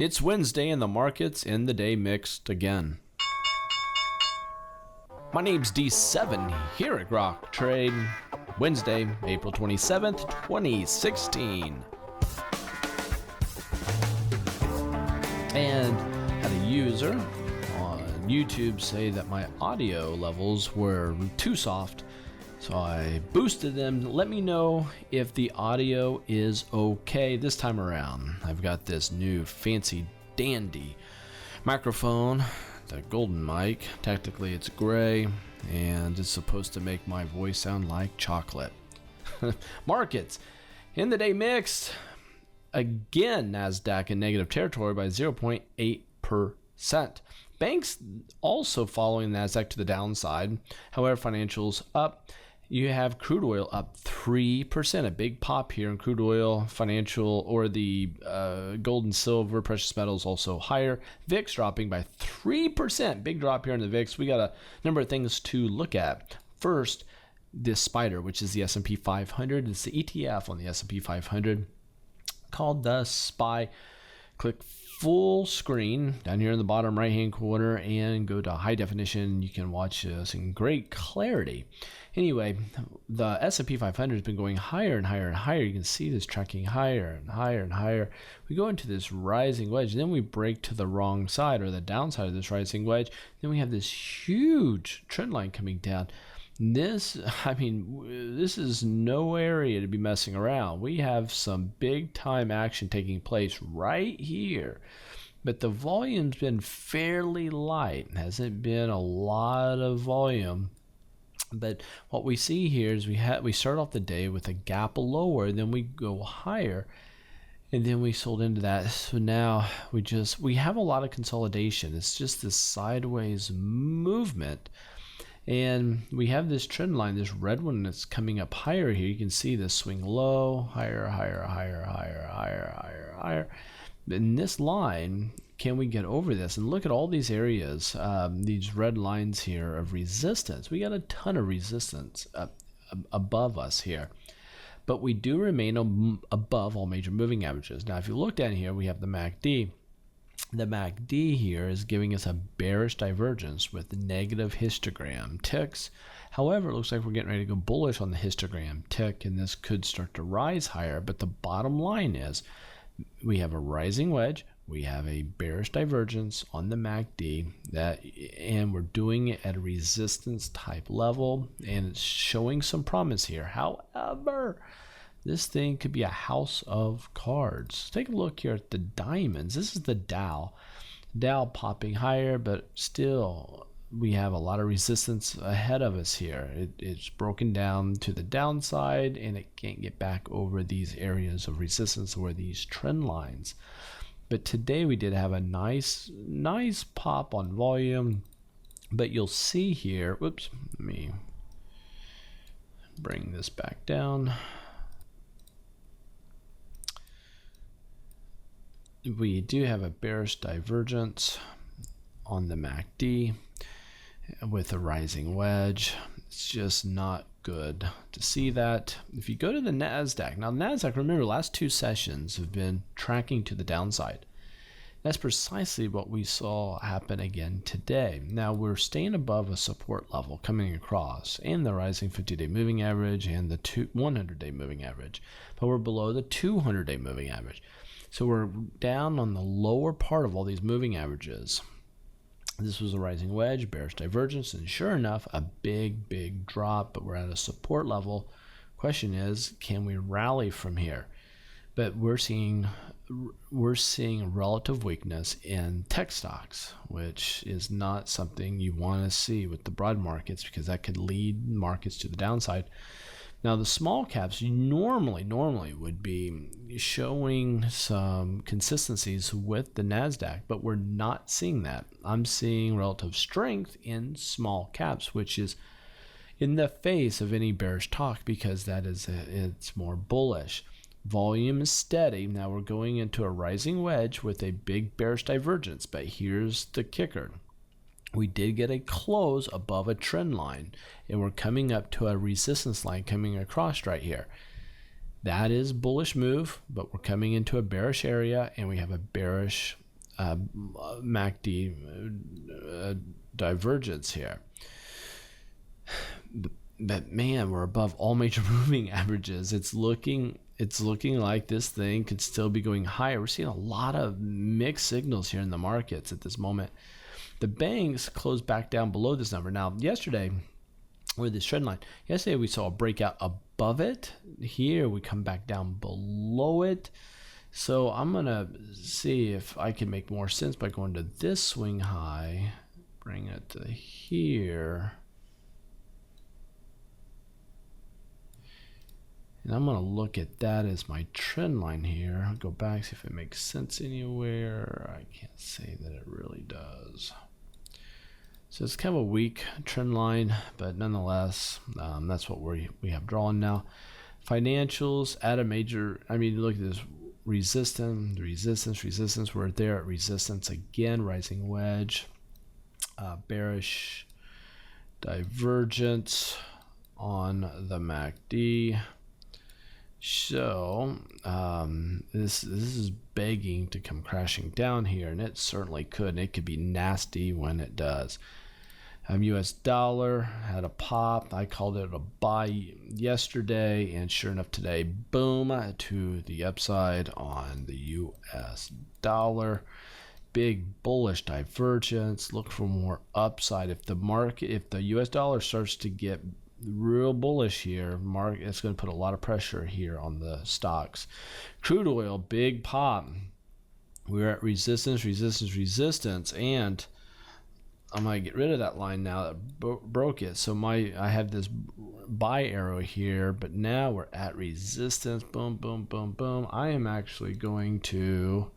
It's Wednesday and the market's in the day mixed again. My name's D7 here at Grok Trade. Wednesday, April 27th, 2016. And had a user on YouTube say that my audio levels were too soft. So I boosted them. Let me know if the audio is okay this time around. I've got this new fancy dandy microphone, the golden mic. Technically it's gray and it's supposed to make my voice sound like chocolate. Markets in the day mixed. Again, NASDAQ in negative territory by 0.8%. Banks also following NASDAQ to the downside. However, financials up. You have crude oil up 3%, a big pop here in crude oil, financial, or the gold and silver, precious metals also higher. VIX dropping by 3%, big drop here in the VIX. We got a number of things to look at. First, this spider, which is the S&P 500. It's the ETF on the S&P 500 called the SPY. Click full screen down here in the bottom right hand corner and go to high definition. You can watch this in great clarity. Anyway, the S&P 500 has been going higher and higher and higher. You can see this tracking higher and higher and higher. We go into this rising wedge, then we break to the wrong side or the downside of this rising wedge. Then we have this huge trend line coming down. This is no area to be messing around. We have some big time action taking place right here. But the volume's been fairly light. Hasn't been a lot of volume. But what we see here is we start off the day with a gap lower, then we go higher, and then we sold into that. So now we have a lot of consolidation. It's just this sideways movement. And we have this trend line, this red one that's coming up higher here. You can see this swing low, higher, higher, higher, higher, higher, higher, higher. In this line, can we get over this? And look at all these areas, these red lines here of resistance. We got a ton of resistance above us here. But we do remain above all major moving averages. Now, if you look down here, we have the MACD. The MACD here is giving us a bearish divergence with negative histogram ticks. However, it looks like we're getting ready to go bullish on the histogram tick, and this could start to rise higher. But the bottom line is we have a rising wedge. We have a bearish divergence on the MACD, and we're doing it at a resistance type level, and it's showing some promise here. However, this thing could be a house of cards. Take a look here at the diamonds. This is the Dow. Dow popping higher, but still we have a lot of resistance ahead of us here. It's broken down to the downside, and it can't get back over these areas of resistance or these trend lines. But today we did have a nice pop on volume. But you'll see here, whoops, let me bring this back down. We do have a bearish divergence on the MACD with a rising wedge. It's just not good to see that. If you go to the NASDAQ, now NASDAQ, remember, last two sessions have been tracking to the downside. That's precisely what we saw happen again today. Now we're staying above a support level coming across, and the rising 50-day moving average and the 100-day moving average, but we're below the 200-day moving average. So we're down on the lower part of all these moving averages. This was a rising wedge, bearish divergence, and sure enough, a big drop, but we're at a support level. Question is, can we rally from here? But we're seeing relative weakness in tech stocks, which is not something you want to see with the broad markets, because that could lead markets to the downside. Now, the small caps normally would be showing some consistencies with the NASDAQ, but we're not seeing that. I'm seeing relative strength in small caps, which is in the face of any bearish talk, because it's more bullish. Volume is steady. Now we're going into a rising wedge with a big bearish divergence, but here's the kicker. We did get a close above a trend line, and we're coming up to a resistance line coming across right here. That is bullish move, but we're coming into a bearish area, and we have a bearish MACD divergence here. But man, we're above all major moving averages. It's looking like this thing could still be going higher. We're seeing a lot of mixed signals here in the markets at this moment. The banks closed back down below this number. Now, yesterday, with this trend line, yesterday we saw a breakout above it. Here we come back down below it. So I'm gonna see if I can make more sense by going to this swing high, bring it to here. And I'm going to look at that as my trend line here. I'll go back, see if it makes sense anywhere. I can't say that it really does. So it's kind of a weak trend line, but nonetheless, that's what we have drawn now. Financials at a major, I mean, look at this resistance. We're there at resistance again, rising wedge, bearish divergence on the MACD. So this is begging to come crashing down here, and it certainly could, and it could be nasty when it does. US dollar had a pop. I called it a buy yesterday, and sure enough today, boom, to the upside on the US dollar. Big bullish divergence. Look for more upside. If the US dollar starts to get real bullish here, it's going to put a lot of pressure here on the stocks. Crude oil, big pop. We're at resistance, and I'm going to get rid of that line now that broke it. So I have this buy arrow here, but now we're at resistance. Boom, boom, boom, boom. I am actually going to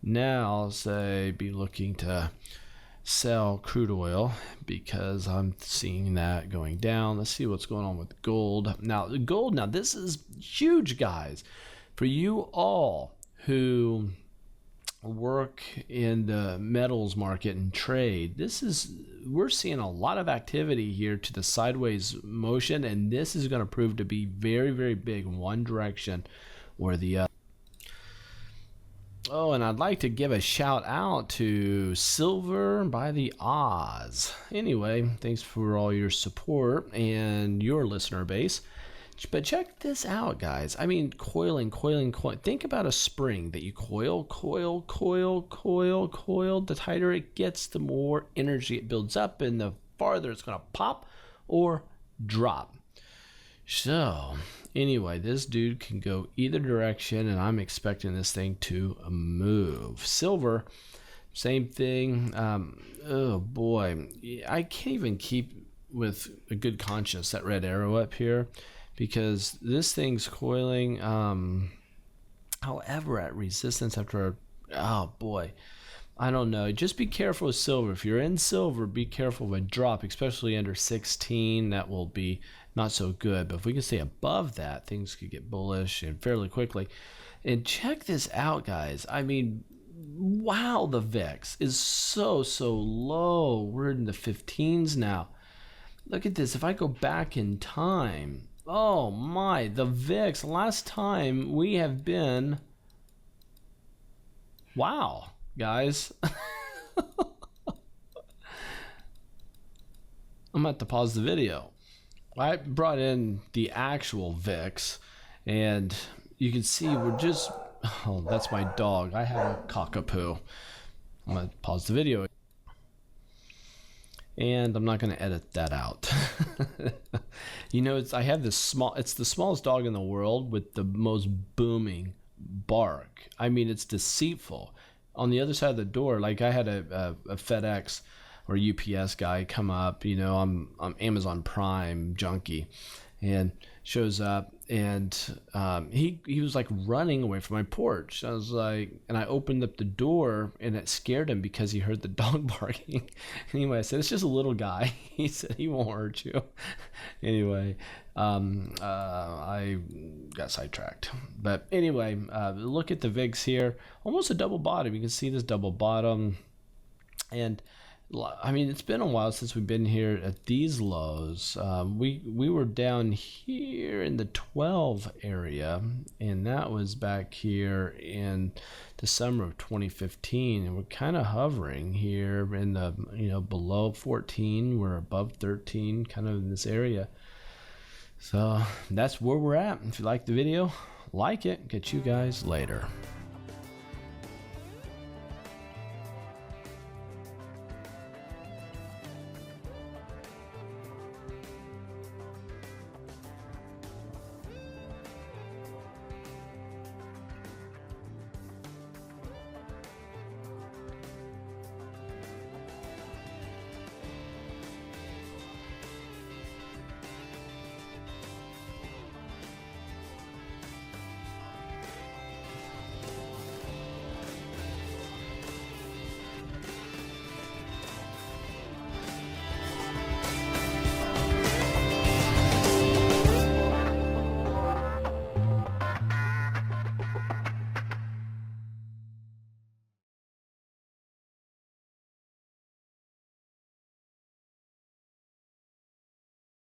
now be looking to sell crude oil because I'm seeing that going down. Let's see what's going on with gold. Now, this is huge, guys. For you all who work in the metals market and trade, we're seeing a lot of activity here to the sideways motion, and this is going to prove to be very, very big in one direction or the other. Oh, and I'd like to give a shout out to Silver by the Oz. Anyway, thanks for all your support and your listener base. But check this out, guys. I mean, coiling. Think about a spring that you coil. The tighter it gets, the more energy it builds up, and the farther it's going to pop or drop. So, anyway, this dude can go either direction, and I'm expecting this thing to move. Silver, same thing. Oh boy, I can't even keep with a good conscience that red arrow up here because this thing's coiling. However, at resistance after, oh boy, I don't know. Just be careful with silver. If you're in silver, be careful with drop, especially under 16. That will be not so good. But if we can stay above that, things could get bullish and fairly quickly. And check this out, guys. I mean, wow, the VIX is so low. We're in the 15s now. Look at this. If I go back in time, oh my, the VIX, last time we have been, wow, guys. I'm going to have to pause the video. I brought in the actual VIX, and you can see we're just, oh, that's my dog. I have a cockapoo. I'm going to pause the video. And I'm not going to edit that out. You know, I have this it's the smallest dog in the world with the most booming bark. I mean, it's deceitful. On the other side of the door, like I had a FedEx or UPS guy come up, you know, I'm Amazon Prime junkie, and shows up, and he was like running away from my porch. I was like, and I opened up the door, and it scared him because he heard the dog barking. Anyway, I said, it's just a little guy. He said he won't hurt you. Anyway, I got sidetracked. But anyway, look at the VIX here, almost a double bottom. You can see this double bottom, and I mean, it's been a while since we've been here at these lows. We were down here in the 12 area, and that was back here in December of 2015, and we're kind of hovering here in the, below 14. We're above 13, kind of in this area. So that's where we're at. If you like the video, like it. Catch you guys later.